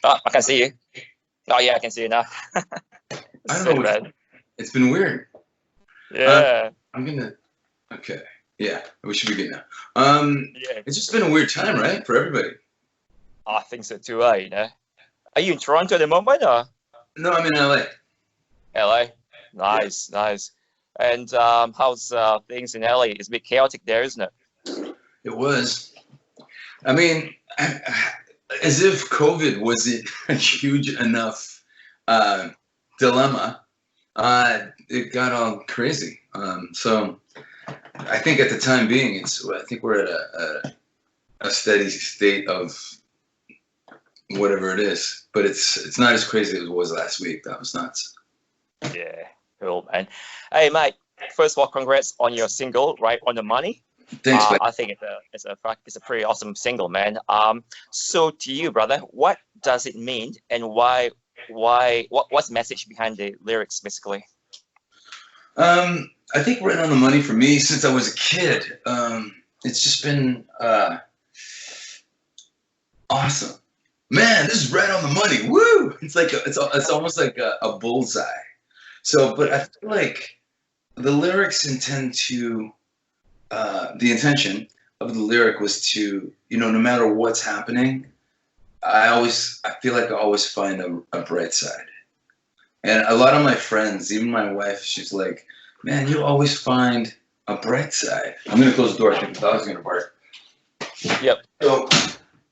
Oh, I can see you. Oh yeah, I can see you now. I don't know what, it's been weird. Yeah. I'm gonna. Okay. Yeah, we should be good now. Yeah. It's just been a weird time, right, for everybody. I think so too. You know. Are you in Toronto at the moment, or? No, I'm in LA. LA. Nice, nice. And how's things in LA? It's a bit chaotic there, isn't it? It was. I mean, as if COVID wasn't a huge enough dilemma, it got all crazy. So I think at the time being, I think we're at a steady state of whatever it is, but it's not as crazy as it was last week. That was nuts. Yeah, cool, man. Hey, mate. First of all, congrats on your single, Right on the Money. Thanks, I think it's a pretty awesome single, man. So to you, brother, what does it mean, and what's the message behind the lyrics, basically? I think Right on the Money for me, since I was a kid, it's just been awesome. Man, this is right on the money. Woo! It's like it's almost like a bullseye. So, but I feel like the lyrics intend to. The intention of the lyric was to, no matter what's happening, I feel like I always find a bright side. And a lot of my friends, even my wife, she's like, man, you always find a bright side. I'm going to close the door. I think the dog's going to bark. Yep.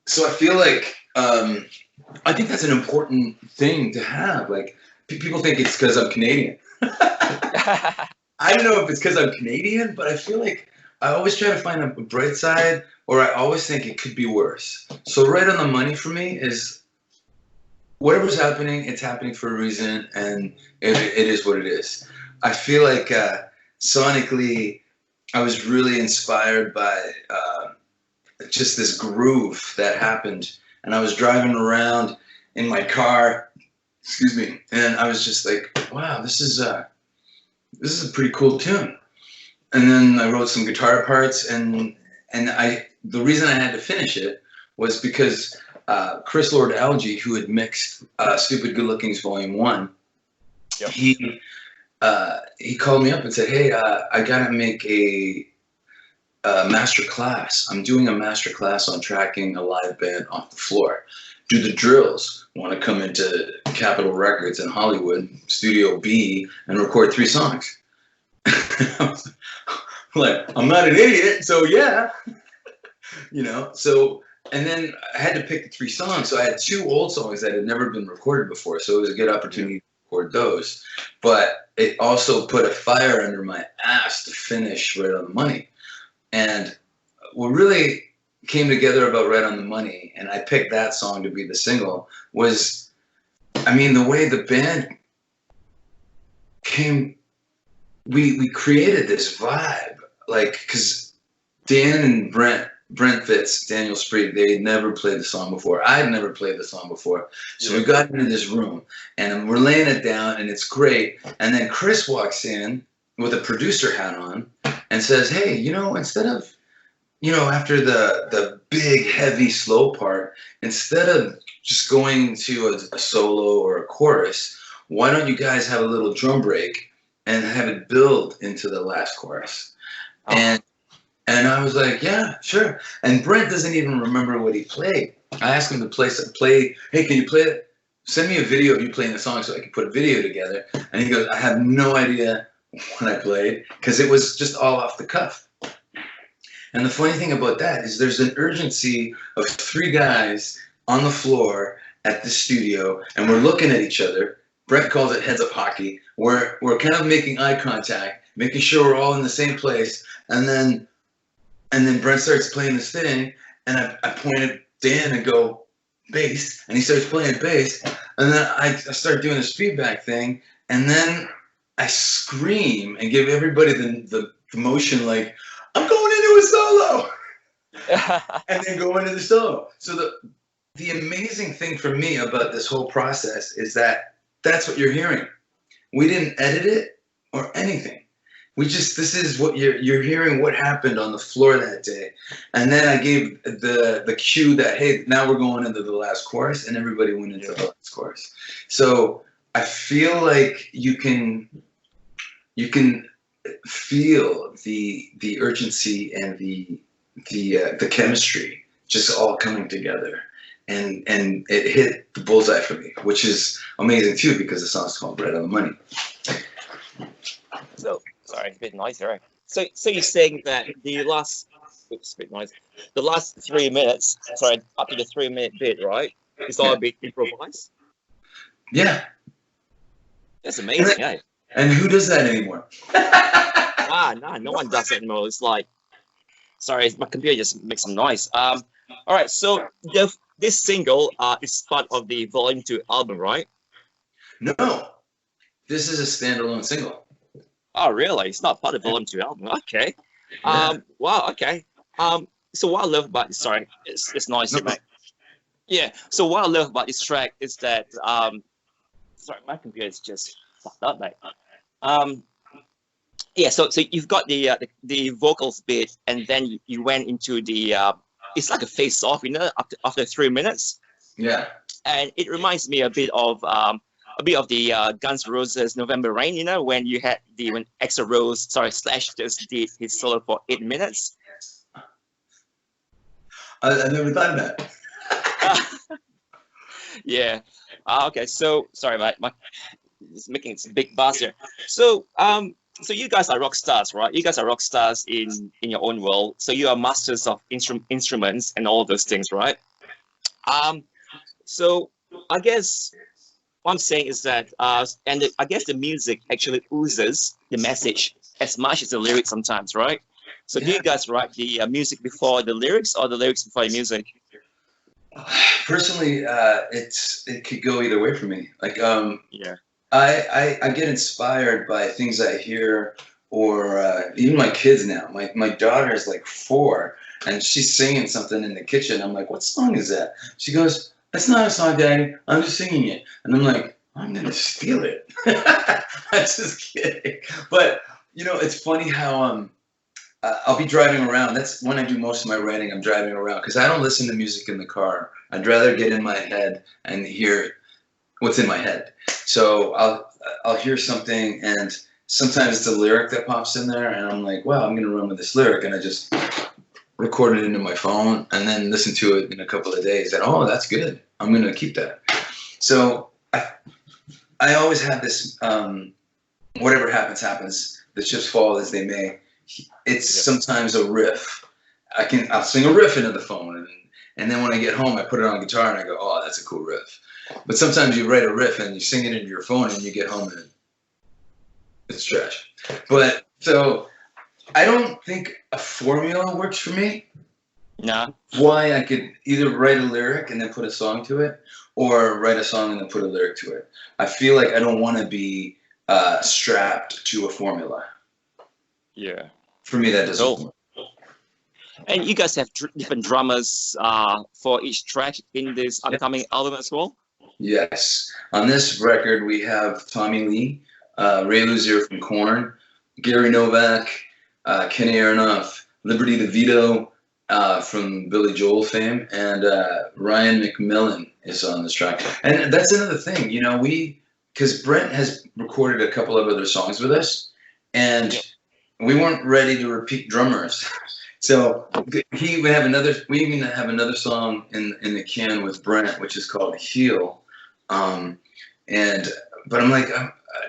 So I feel like, I think that's an important thing to have. Like, people think it's because I'm Canadian. I don't know if it's because I'm Canadian, but I feel like I always try to find a bright side, or I always think it could be worse. So Right on the Money for me is whatever's happening, it's happening for a reason, and it is what it is. I feel like sonically, I was really inspired by just this groove that happened. And I was driving around in my car, excuse me, and I was just like, wow, this is a pretty cool tune. And then I wrote some guitar parts, and the reason I had to finish it was because Chris Lord Alge, who had mixed Stupid Good Lookings Volume 1, yep. He called me up and said, hey, I gotta make a master class. I'm doing a master class on tracking a live band off the floor. Do the drills. Want to come into Capitol Records in Hollywood, Studio B, and record 3 songs. Like, I'm not an idiot, so yeah. So, and then I had to pick the 3 songs. So I had 2 old songs that had never been recorded before. So it was a good opportunity to record those. But it also put a fire under my ass to finish Right on the Money. And what really came together about Right on the Money, and I picked that song to be the single, was, the way the band came, we created this vibe, like, because Dan and Brent Fitz, Daniel Spreed, they had never played the song before. I had never played the song before. So we got into this room, and we're laying it down, and it's great. And then Chris walks in with a producer hat on and says, hey, instead of, after the big, heavy, slow part, instead of just going to a solo or a chorus, why don't you guys have a little drum break and have it build into the last chorus? Oh. And I was like, yeah, sure. And Brent doesn't even remember what he played. I asked him to play, hey, can you play it? Send me a video of you playing the song so I can put a video together. And he goes, I have no idea what I played, because it was just all off the cuff. And the funny thing about that is there's an urgency of 3 guys on the floor at the studio, and we're looking at each other. Brent calls it heads up hockey. We're kind of making eye contact, making sure we're all in the same place. And then Brent starts playing this thing, and I point at Dan and go, bass, and he starts playing bass. And then I start doing this feedback thing, and then I scream and give everybody the motion, like, I'm going into a solo, and then go into the solo. So the amazing thing for me about this whole process is that that's what you're hearing. We didn't edit it or anything. this is what you're hearing what happened on the floor that day. And then I gave the cue that, hey, now we're going into the last chorus, and everybody went into the last chorus. So I feel like you can feel the urgency and the chemistry just all coming together. And it hit the bullseye for me, which is amazing too, because the song's called Right on the Money. So, sorry, a bit noisy, right? So you're saying that the last, oops, a bit noisy, the last 3 minutes, sorry, up to the 3-minute bit, right? It's all a bit improvised? Yeah. That's amazing, eh? And who does that anymore? Nah, no one does it anymore. It's like, sorry, my computer just makes some noise. All right, so this single is part of the Volume 2 album, right? No, this is a standalone single. Oh, really? It's not part of the Volume 2 album. Okay. Yeah. Wow. Okay. So what I love about this, sorry, it's noisy, mate. Yeah. So what I love about this track is that sorry, my computer is just fucked up, mate. Yeah. So you've got the vocals bit, and then you went into the it's like a face off, you know, after 3 minutes. Yeah. And it reminds me a bit of the Guns N' Roses November Rain, you know, when you had when Axl Rose, Slash just did his solo for 8 minutes. I never done that. Yeah. Okay. So sorry, mate. It's making this big buzz here. So so you guys are rock stars, right? You guys are rock stars in your own world. So you are masters of instruments and all those things, right? So I guess what I'm saying is that, I guess the music actually oozes the message as much as the lyrics sometimes, right? So do you guys write the music before the lyrics, or the lyrics before the music? Personally, it could go either way for me. Like, yeah. I get inspired by things I hear, or even my kids now. My daughter is like 4, and she's singing something in the kitchen. I'm like, what song is that? She goes, that's not a song, Daddy. I'm just singing it. And I'm like, I'm going to steal it. I'm just kidding. But, you know, it's funny how I'll be driving around. That's when I do most of my writing. I'm driving around because I don't listen to music in the car. I'd rather get in my head and hear what's in my head. So I'll hear something, and sometimes it's a lyric that pops in there, and I'm like, wow, I'm going to run with this lyric. And I just record it into my phone and then listen to it in a couple of days. And, oh, that's good. I'm going to keep that. So I always have this, whatever happens, the chips fall as they may. It's sometimes a riff. I'll sing a riff into the phone, and then when I get home, I put it on guitar and I go, oh, that's a cool riff. But sometimes you write a riff and you sing it into your phone, and you get home and it's trash. But so I don't think a formula works for me. No. Why I could either write a lyric and then put a song to it, or write a song and then put a lyric to it. I feel like I don't want to be strapped to a formula. Yeah. For me, that doesn't work. And you guys have different drummers for each track in this upcoming album as well? Yes. On this record, we have Tommy Lee, Ray Luzier from Korn, Gary Novak, Kenny Aronoff, Liberty DeVitto from Billy Joel fame, and Ryan McMillan is on this track. And that's another thing, you know, because Brent has recorded a couple of other songs with us, and we weren't ready to repeat drummers. So we even have another song in the can with Brent, which is called Heal. But I'm like,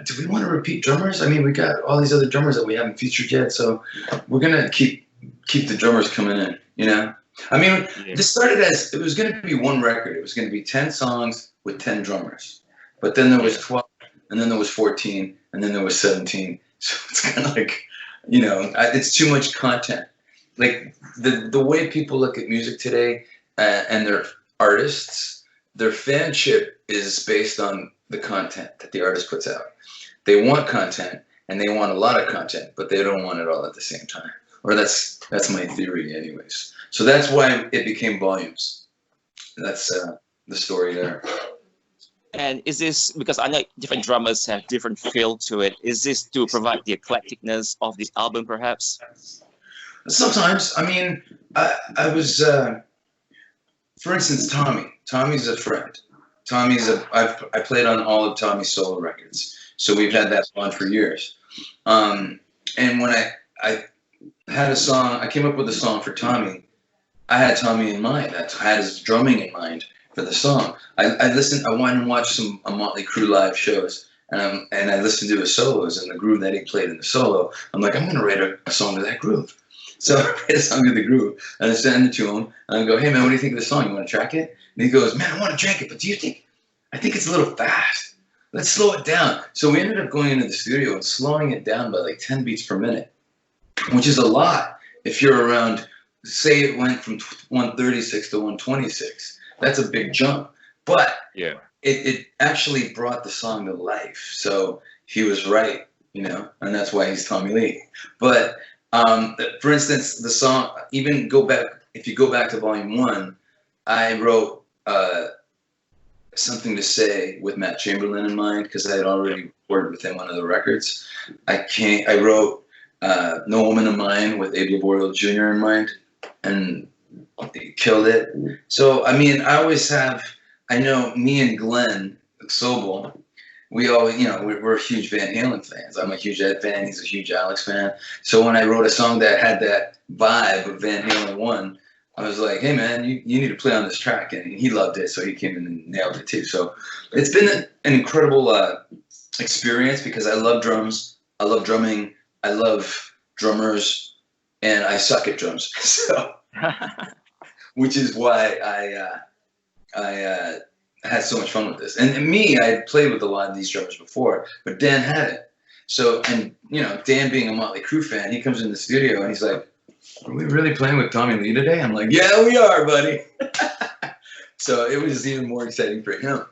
do we want to repeat drummers? I mean, we got all these other drummers that we haven't featured yet, so we're gonna keep the drummers coming in, you know? I mean, this started as, it was gonna be one record. It was gonna be 10 songs with 10 drummers. But then there was 12, and then there was 14, and then there was 17. So it's kind of like, you know, it's too much content. Like the way people look at music today, and their artists, their fanship is based on the content that the artist puts out. They want content, and they want a lot of content, but they don't want it all at the same time. Or that's my theory anyways. So that's why it became volumes. That's the story there. And is this, because I know different drummers have different feel to it, is this to provide the eclecticness of this album, perhaps? Sometimes, I mean, I was, for instance, Tommy. Tommy's a friend. I played on all of Tommy's solo records, so we've had that bond for years. And when I had a song, I came up with a song for Tommy. I had Tommy in mind. I had his drumming in mind for the song. I went and watched some Mortley Crue live shows, and I listened to his solos and the groove that he played in the solo. I'm like, I'm gonna write a song to that groove. So I write a song to the groove, and I send it to him, and I go, hey man, what do you think of the song? You want to track it? And he goes, man, I want to track it, but I think it's a little fast. Let's slow it down. So we ended up going into the studio and slowing it down by like 10 beats per minute, which is a lot if you're around, say it went from 136 to 126. That's a big jump. But yeah, it actually brought the song to life. So he was right, and that's why he's Tommy Lee. But for instance, the song, if you go back to volume 1, I wrote Something to Say with Matt Chamberlain in mind, because I had already worked with him on other records. I wrote No Woman of Mine with Abe Laboriel Jr. in mind, and he killed it. So, I mean, I know me and Glenn Sobel, we always, we're huge Van Halen fans. I'm a huge Ed fan. He's a huge Alex fan. So when I wrote a song that had that vibe of Van Halen 1, I was like, hey man, you need to play on this track. And he loved it. So he came in and nailed it too. So it's been an incredible experience, because I love drums. I love drumming. I love drummers, and I suck at drums. So, which is why I had so much fun with this. And me, I had played with a lot of these drummers before, but Dan hadn't. So, and Dan being a Mortley Crue fan, he comes in the studio and he's like, are we really playing with Tommy Lee today? I'm like, yeah, we are, buddy. So it was even more exciting for him.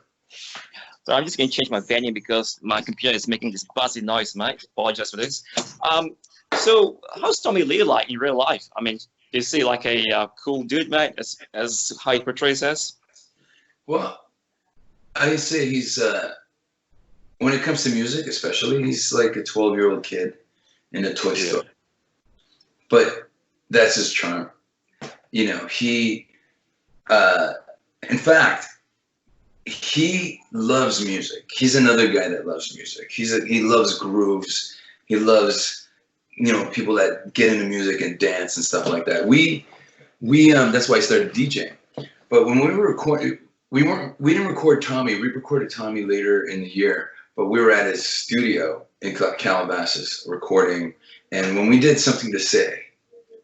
So I'm just going to change my venue because my computer is making this buzzy noise, mate. Apologize for this. So how's Tommy Lee like in real life? I mean, is he like a cool dude, mate, as how he portrays us? Well, I say he's, when it comes to music especially, he's like a 12-year-old kid in a toy store. But that's his charm. He, in fact, he loves music. He's another guy that loves music. He loves grooves. He loves, people that get into music and dance and stuff like that. We that's why I started DJing. But when we were recording, we didn't record Tommy. We recorded Tommy later in the year, but we were at his studio in Calabasas recording. And when we did Something to Say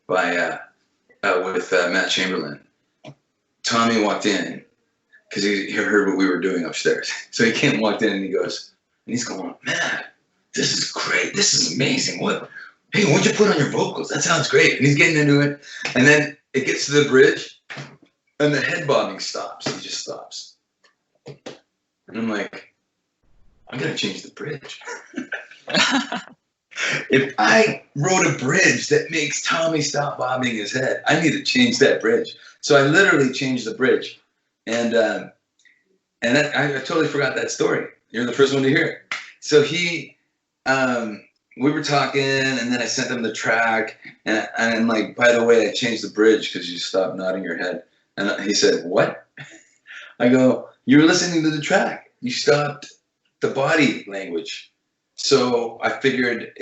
by with Matt Chamberlain, Tommy walked in because he heard what we were doing upstairs. So he came, walked in, and he's going, man, this is great. This is amazing. Hey, what'd you put on your vocals? That sounds great. And he's getting into it. And then it gets to the bridge, and the head bobbing stops. He just stops. And I'm like, I gotta change the bridge. If I wrote a bridge that makes Tommy stop bobbing his head, I need to change that bridge. So I literally changed the bridge. And I totally forgot that story. You're the first one to hear it. So we were talking, and then I sent him the track, and I'm like, by the way, I changed the bridge because you stopped nodding your head. And he said, what? I go, you were listening to the track. You stopped the body language. So I figured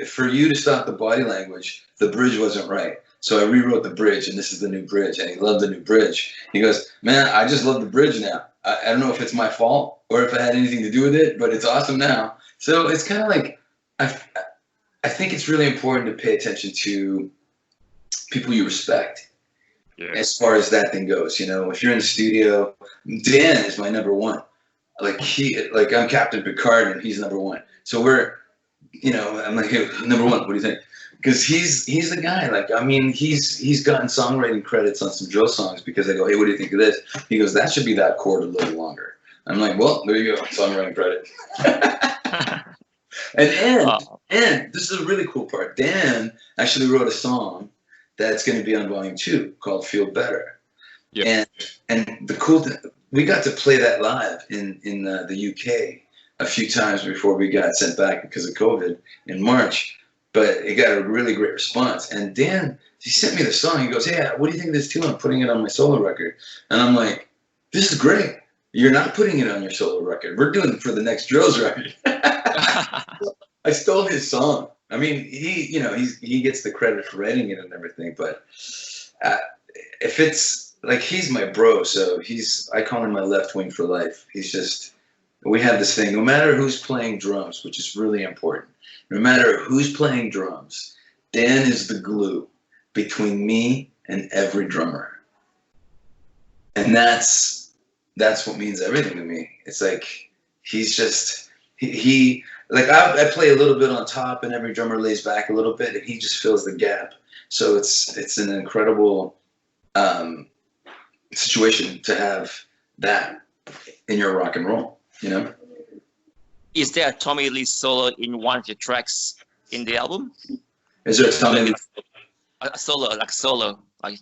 for you to stop the body language, the bridge wasn't right. So I rewrote the bridge, and this is the new bridge. And he loved the new bridge. He goes, man, I just love the bridge now. I don't know if it's my fault or if it had anything to do with it, but it's awesome now. So it's kind of like, I think it's really important to pay attention to people you respect. Yeah. As far as that thing goes, if you're in the studio, Dan is my number one. I'm Captain Picard and he's number one. So we're, I'm like, hey, number one, what do you think? Because he's the guy. He's gotten songwriting credits on some drill songs because I go, hey, what do you think of this? He goes, that should be that chord a little longer. I'm like, well, there you go, songwriting credit. And this is a really cool part. Dan actually wrote a song that's going to be on volume 2 called Feel Better. Yep. And the cool thing, we got to play that live in the UK a few times before we got sent back because of COVID in March. But it got a really great response. And Dan, he sent me the song. He goes, "Hey, what do you think of this tune? I'm putting it on my solo record." And I'm like, "This is great. You're not putting it on your solo record. We're doing it for the next Drills record." I stole his song. I mean, he gets the credit for writing it and everything. But if it's like, he's my bro, so I call him my left wing for life. We have this thing. No matter who's playing drums, which is really important. No matter who's playing drums, Dan is the glue between me and every drummer. And that's what means everything to me. It's like, he's just, he like, I play a little bit on top and every drummer lays back a little bit and he just fills the gap. So it's an incredible situation to have that in your rock and roll, you know? Is there a Tommy Lee solo in one of your tracks in the album? Is there a Tommy Lee? A solo, like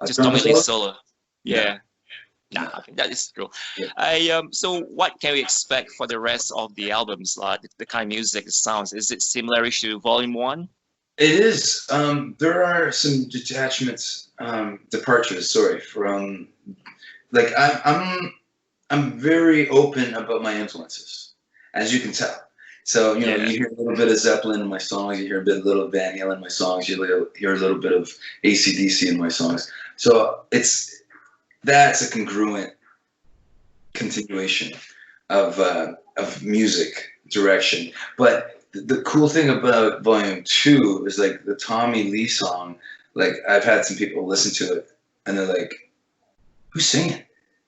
A just Tommy drum Lee solo? solo. Yeah. Nah, I think that is true. Yeah. So what can we expect for the rest of the albums? Like the kind of music, the sounds, is it similar to Volume 1? It is. There are some departures. Sorry, from like I'm very open about my influences, as you can tell. So you hear a little bit of Zeppelin in my songs, you hear a little Van Halen in my songs, you hear a little bit of AC/DC in my songs. So that's a congruent continuation of music direction. But the cool thing about Volume 2 is like the Tommy Lee song. Like, I've had some people listen to it and they're like, "Who's singing?"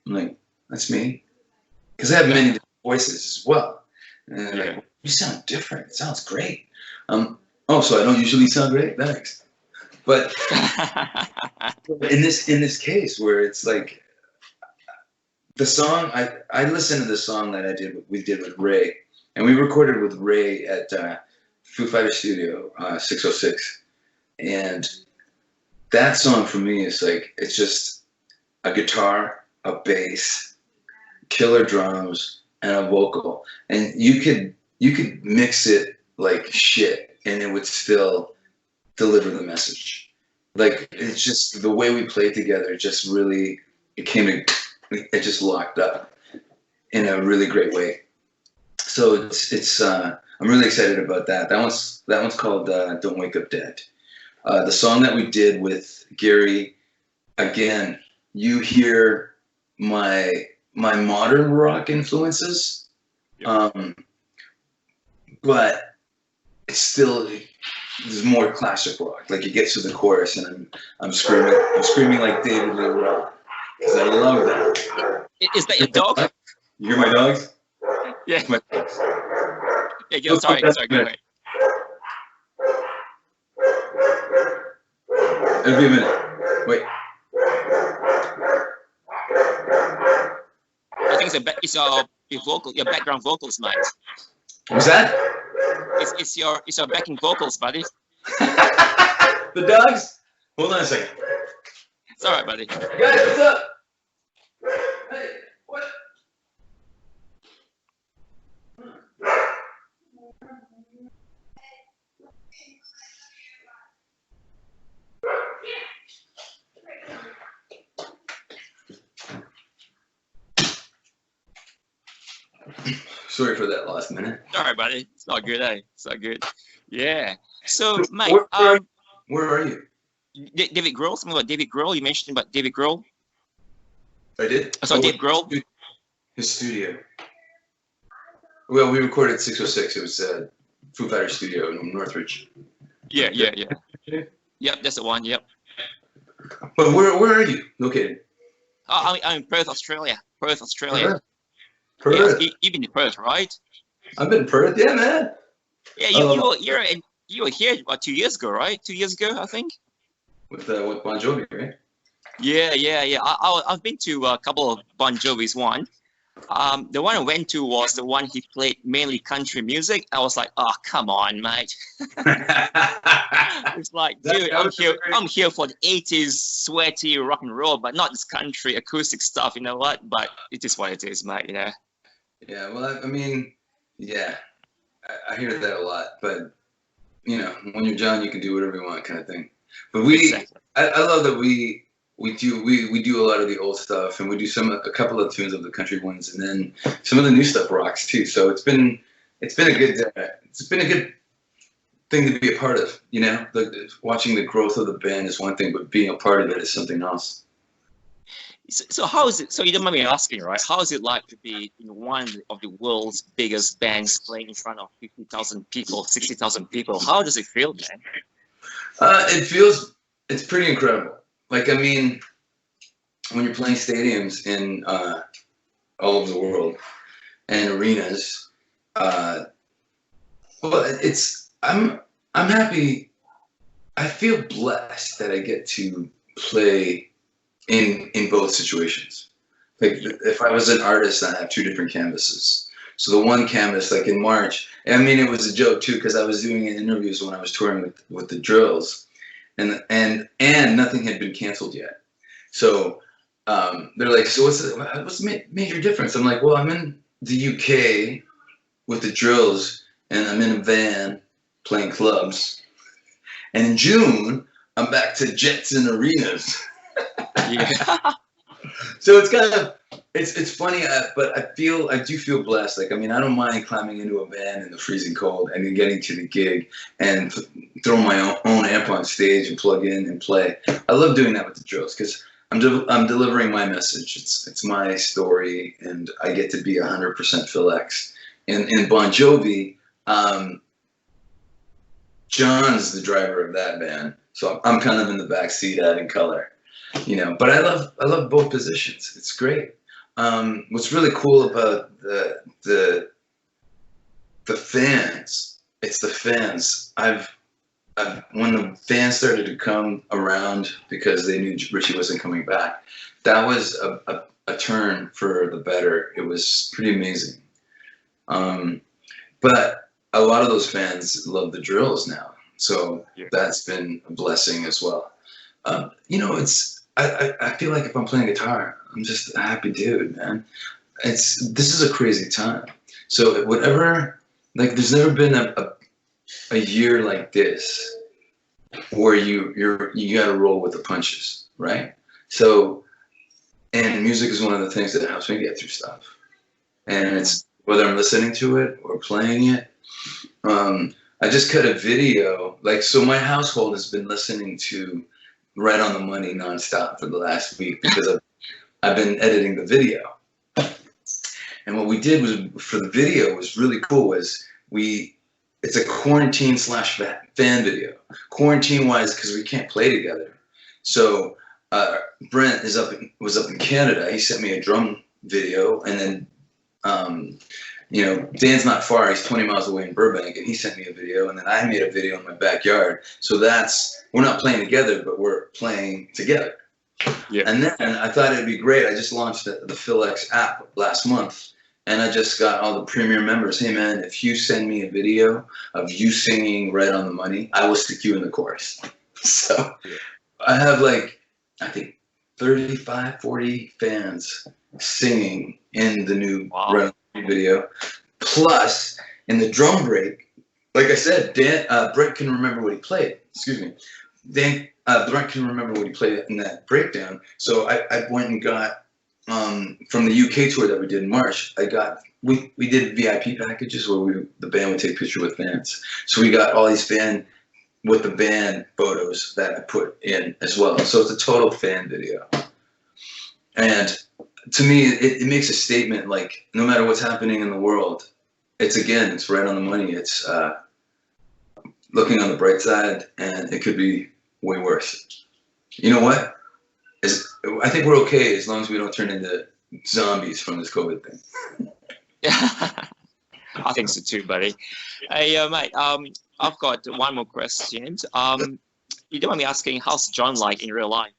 I'm like, "That's me," because I have many different voices as well. And they're like, "You sound different. It sounds great." Oh, so I don't usually sound great? Thanks. But in this case where it's like the song, I listened to the song that we did with Ray, and we recorded with Ray at Foo Fighters Studio 606, and that song for me is like, it's just a guitar, a bass, killer drums, and a vocal, and you could mix it like shit, and it would still deliver the message. Like, it's just the way we played together. Just really, it just locked up in a really great way. So it's I'm really excited about that. That one's called "Don't Wake Up Dead." The song that we did with Gary, again, you hear my modern rock influences, but it's still, there's more classic rock. Like, it gets to the chorus and I'm screaming like David Lee Roth, because I love that. Is that your dog? You hear my dogs? Yeah. My dogs. Yeah, sorry, go ahead. It'll be a minute. Wait. I think it's your background vocals, mate. What's that? It's your backing vocals, buddy. The dogs? Hold on a second. It's all right, buddy. Guys, what's up? Hey, what? Sorry for that last minute. All right, buddy. It's not good, eh? It's not good. Yeah. So, mate, where are you? David Grohl. Something about David Grohl. You mentioned about David Grohl. I did. I saw David Grohl. His studio. Well, we recorded 606. It was Foo Fighters Studio in Northridge. Yeah. Yep, that's the one. Yep. But where are you located? I'm in Perth, Australia. Perth. Perth. Yeah, you've been to Perth, right? I've been to Perth, yeah, man. Yeah, you were here about 2 years ago, right? 2 years ago, I think. With Bon Jovi, right? Yeah. I've been to a couple of Bon Jovi's. One The one I went to was the one he played mainly country music. I was like, oh, come on, mate. It's like, dude, I'm here for the 80s sweaty rock and roll, but not this country acoustic stuff, you know what? But it is what it is, mate, you know? Yeah, well, I mean, yeah, I hear that a lot, but, you know, when you're John, you can do whatever you want kind of thing. But Exactly. I love that we do a lot of the old stuff, and we do a couple of tunes of the country ones, and then some of the new stuff rocks too. So it's been a good thing to be a part of. You know, watching the growth of the band is one thing, but being a part of it is something else. So how is it? So you don't mind me asking, right? How is it like to be in one of the world's biggest bands playing in front of 50,000 people, 60,000 people? How does it feel, man? It's pretty incredible. Like, I mean, when you're playing stadiums in all over the world and arenas, well, I'm happy. I feel blessed that I get to play in both situations. Like, if I was an artist, I'd have two different canvases. So the one canvas, like in March, I mean, it was a joke too, because I was doing interviews when I was touring with the Drills, and nothing had been canceled yet. So they're like, so what's the major difference? I'm like, well, I'm in the UK with the Drills, and I'm in a van playing clubs. And in June, I'm back to jets and arenas. Yeah. So it's kind of, it's funny, but I do feel blessed. Like, I mean, I don't mind climbing into a van in the freezing cold and then getting to the gig and throwing my own amp on stage and plug in and play. I love doing that with the Drills because I'm delivering my message. It's my story, and I get to be 100% Phil X. And in Bon Jovi, John's the driver of that band, so I'm kind of in the back seat adding color. You know, but I love both positions. It's great. What's really cool about the fans, it's the fans. When the fans started to come around because they knew Richie wasn't coming back, that was a turn for the better. It was pretty amazing. But a lot of those fans love the Drills now, so that's been a blessing as well. You know, I feel like if I'm playing guitar, I'm just a happy dude, man. This is a crazy time. So whatever, like, there's never been a year like this where you got to roll with the punches, right? So, and music is one of the things that helps me get through stuff. And it's whether I'm listening to it or playing it. I just cut a video, like, so my household has been listening to Right on the Money nonstop for the last week because I've been editing the video. And what we did was, for the video, was really cool. Was it's a quarantine / fan video. Quarantine wise because we can't play together. So Brent was up in Canada. He sent me a drum video, and then you know, Dan's not far. He's 20 miles away in Burbank, and he sent me a video, and then I made a video in my backyard. So we're not playing together, but we're playing together. Yeah. And then I thought it'd be great. I just launched the Phil X app last month, and I just got all the premium members. Hey man, if you send me a video of you singing Right on the Money, I will stick you in the chorus. So I have, like, I think 35, 40 fans singing in the new Right on the Money video. Plus, in the drum break, like I said, Brent can remember what he played. Excuse me. Brent can remember what he played in that breakdown. So I went and got, from the UK tour that we did in March, we did VIP packages where the band would take pictures with fans. So we got all these with the band photos that I put in as well. So it's a total fan video. And to me, it makes a statement, like, no matter what's happening in the world, it's right on the money. It's looking on the bright side, and it could be way worse. You know what? I think we're okay as long as we don't turn into zombies from this COVID thing. I think so too, buddy. Hey, mate, I've got one more question. You don't mind me asking, how's John like in real life?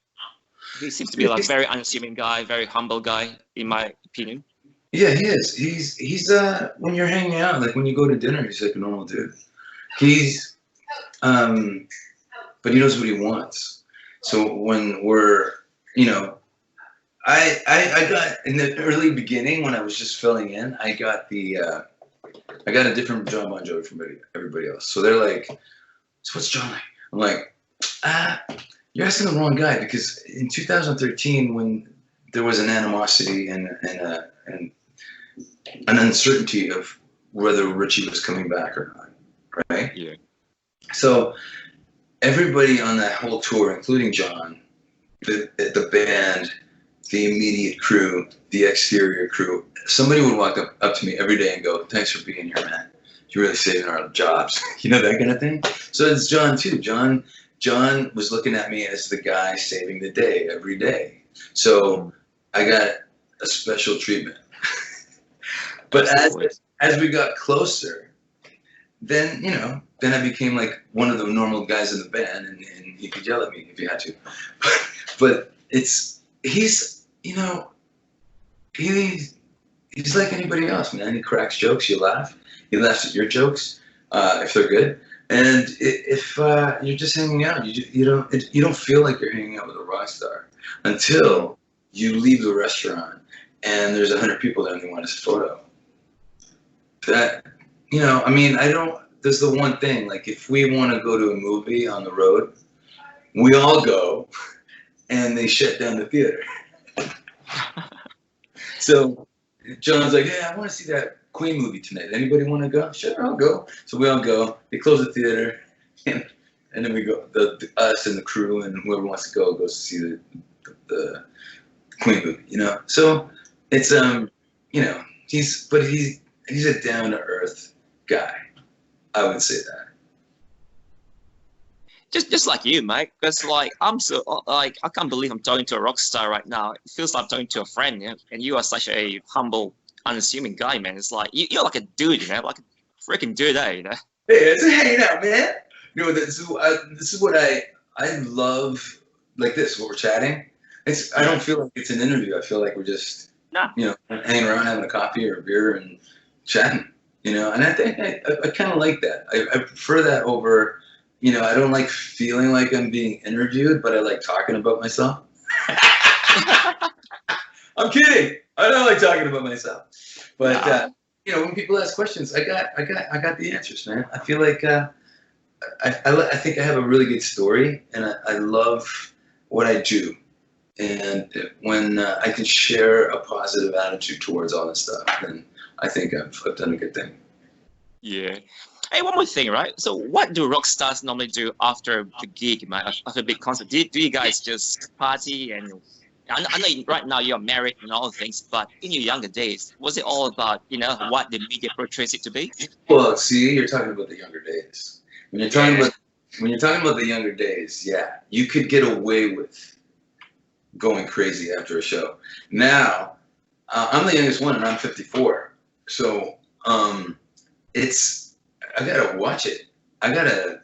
He seems to be like a very unassuming guy, very humble guy, in my opinion. Yeah, he is. He's when you're hanging out, like when you go to dinner, he's like a normal dude. He's but he knows what he wants. So when we're, you know, I got in the early beginning when I was just filling in, I got a different Jon Bon Jovi from everybody else. So they're like, so what's John like? I'm like, you're asking the wrong guy, because in 2013 when there was an animosity and an uncertainty of whether Richie was coming back or not, right? Yeah. So everybody on that whole tour, including John, the band, the immediate crew, the exterior crew, somebody would walk up to me every day and go, "Thanks for being here, man. You're really saving our jobs." You know, that kind of thing. So it's John too. John was looking at me as the guy saving the day every day. So I got a special treatment. But as we got closer, then, you know, then I became like one of the normal guys in the band, and he could yell at me if he had to. But he's, you know, he's like anybody else, man. He cracks jokes, you laugh. He laughs at your jokes if they're good. And if you're just hanging out, you don't feel like you're hanging out with a rock star until you leave the restaurant and there's 100 people there and they want his photo. That, you know, I mean, there's the one thing, like if we want to go to a movie on the road, we all go and they shut down the theater. So John's like, "Yeah, I want to see that Queen movie tonight. Anybody want to go?" "Sure, I'll go." So we all go. They close the theater, and then we go. Us and the crew and whoever wants to go goes to see the Queen movie. You know, so it's you know, he's a down to earth guy. I would say that. Just like you, mate. Because like I'm so like I can't believe I'm talking to a rock star right now. It feels like I'm talking to a friend, you know? And you are such a humble, unassuming guy, man. It's like you're like a dude, you know, like a freaking dude, eh? You know. Hey, it's hanging out, man. You know, this is what I love. Like this, what we're chatting. I don't feel like it's an interview. I feel like we're just you know, hanging around, having a coffee or a beer and chatting. You know, and I think I kind of like that. I prefer that over. You know, I don't like feeling like I'm being interviewed, but I like talking about myself. I'm kidding. I don't like talking about myself. But you know, when people ask questions, I got the answers, man. I feel like I think I have a really good story, and I love what I do. And when I can share a positive attitude towards all this stuff, then I think I've done a good thing. Yeah. Hey, one more thing, right? So what do rock stars normally do after the gig, man, after a big concert? Do you guys just party? And I know right now you're married and all things, but in your younger days, was it all about, you know, what the media portrays it to be? Well, see, you're talking about the younger days. When you're talking about the younger days, yeah, you could get away with going crazy after a show. Now, I'm the youngest one, and I'm 54. So I gotta watch it. Okay,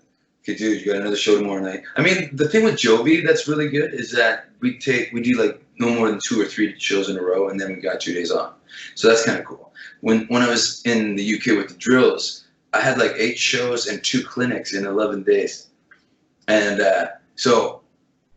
dude, you got another show tomorrow night. I mean, the thing with Jovi that's really good is that we do like no more than 2 or 3 shows in a row, and then we got 2 days off. So that's kind of cool. When I was in the UK with the Drills, I had like 8 shows and 2 clinics in 11 days, and so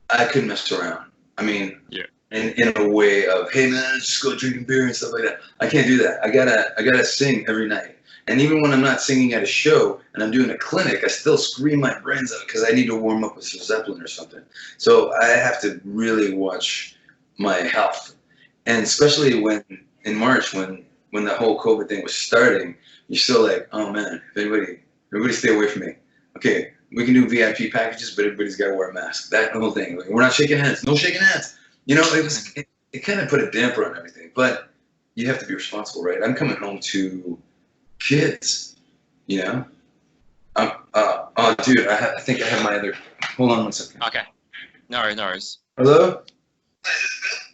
I couldn't mess around. I mean, yeah. In a way of, hey man, let's just go drinking beer and stuff like that. I can't do that. I gotta sing every night. And even when I'm not singing at a show and I'm doing a clinic, I still scream my brains out because I need to warm up with some Zeppelin or something. So I have to really watch my health. And especially when in March, when the whole COVID thing was starting, you're still like, oh man, everybody stay away from me. Okay, we can do VIP packages, but everybody's got to wear a mask. That whole thing. Like, we're not shaking hands. No shaking hands. You know, it kind of put a damper on everything. But you have to be responsible, right? I'm coming home to kids, you know. Oh, dude, I think I have my other. Hold on one second. Okay. No worries. Hello.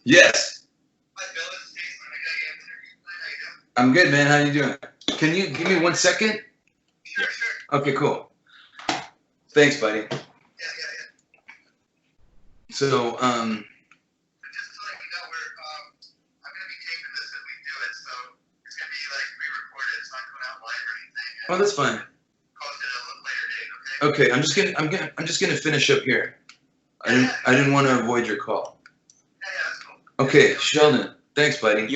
Yes. I'm good, man. How you doing? Can you give me 1 second? Sure. Okay, cool. Thanks, buddy. Yeah. So, just to let you know, I'm going to be taping this as we do it, so Oh, that's fine. Okay, I'm just gonna finish up here. I didn't want to avoid your call. Okay, Sheldon, thanks, buddy.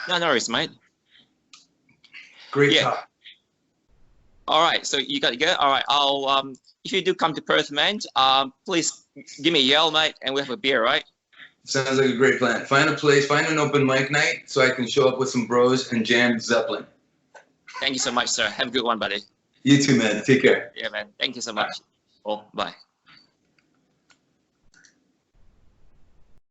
No worries, mate. Great talk. All right, so you got to go. All right, I'll if you do come to Perth, man, please give me a yell, mate, and we'll have a beer, right? Sounds like a great plan. Find a place, find an open mic night, so I can show up with some bros and jam Zeppelin. Thank you so much, sir. Have a good one, buddy. You too, man. Take care. Yeah, man. Thank you so much. Oh, bye.